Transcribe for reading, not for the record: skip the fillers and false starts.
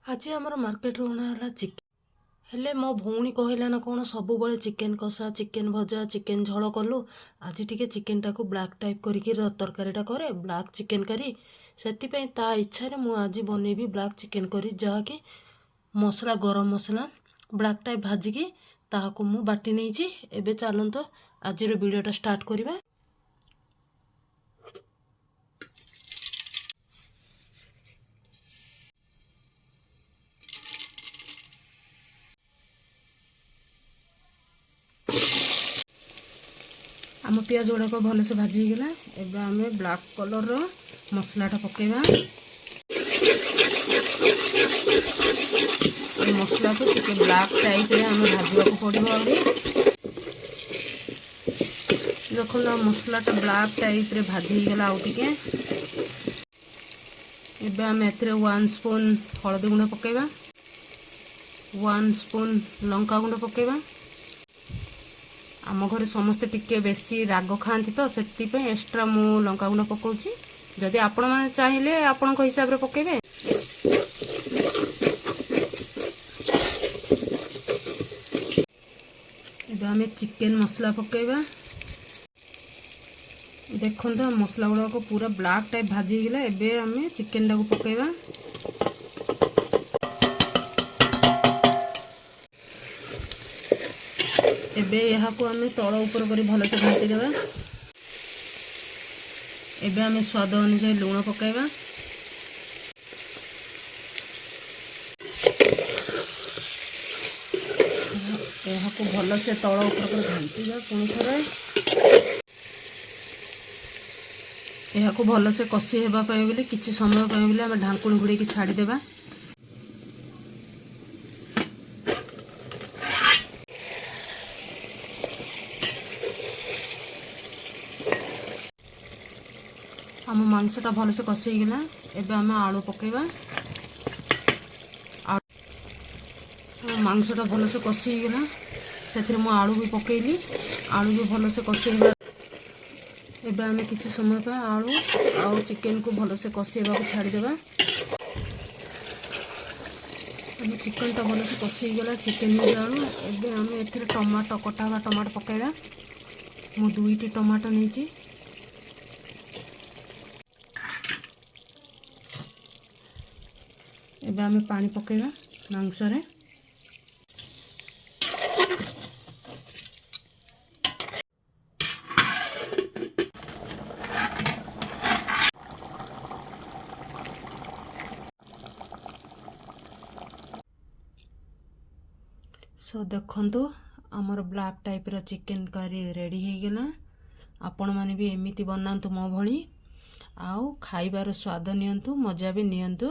आज आमर market अणाला chicken हेले मो भौणी कहला ना कौन सब बड़े चिकेन कषा चिकेन भजा चिकेन झोल कलु आज टिके चिकेन टाको ब्लैक टाइप करके तरकारीटा करे ब्लैक चिकेन करी से ता इच्छा रे मु आज बनैबी ब्लैक चिकेन करी जहाँकि मसला गरम मसला ब्लैक टाइप भाजिकी ताहाको मु बाटी नहीं एबे चलतो आज वीडियोटा स्टार्ट करवा। आम पियाज गुड़ाक भलसे भाजीगला एबे आमे ब्लैक कलर रो मसलाटा पकेबा। मसला को टिके ब्लैक टाइप रे आमे भाजवा को पड़िबो आउरी देखला मसलाटा ब्लैक टाइप रे भाजीगला आउ टिके एबे आमे एथरे 1 स्पून हळदी गुंड पकेबा 1 स्पून लंका गुंड पकेबा। आम घर समस्ते टिके बेसी राग खाती तो से एक्स्ट्रा मु लंका गुंड पकाउची जदि आपण माने चाहिए आपण हिसाब रे पकेबे। एबे आमे चिकेन मसला पकेबा देखन तो मसला गुड़ा को पूरा ब्लैक टाइप भाजी गला एबे आमे चिकेन टाको पकेबा। एबे यहाँ को आमे तଳ ऊपर करी भल से घाटी देबा। एबे आमे स्वाद अनुसार लूण पकाइबा। यहाँ को भल से तଳ ऊपर कर घाटीबा पुणी थरे यहाँ को भल से कषि हेबा पई बोली किछि समय पई बोली आमे ढांकुणी घुड़ी की छाड़ी देबा। आम मांसटा भल से कषिगला एबे आमे आलू पकेबा। मांसटा भल से कषिगला से मु आलू भी पकेली आलू भी भल से कषिबा। एबे आमे किछि समय पे आलू आ चिकेन को भल से कषिबा को छाड़ी देबा। आमे चिकेन टा भल से कषिगला चिकेन में आलू एबे आमे एथिरे टमाटो कटा हुआ टमाटो पकेबा। मु 2टी टमाटो नेची एबे आमे पानी पकेबा मांस रे। सो देखंतु आमर ब्लैक टाइप रो चिकेन करी रेडी हो गला। आपण माने भी एमिति बनांतु मो भली आउ खाइबार स्वाद नियंतु मजा भी नियंतु।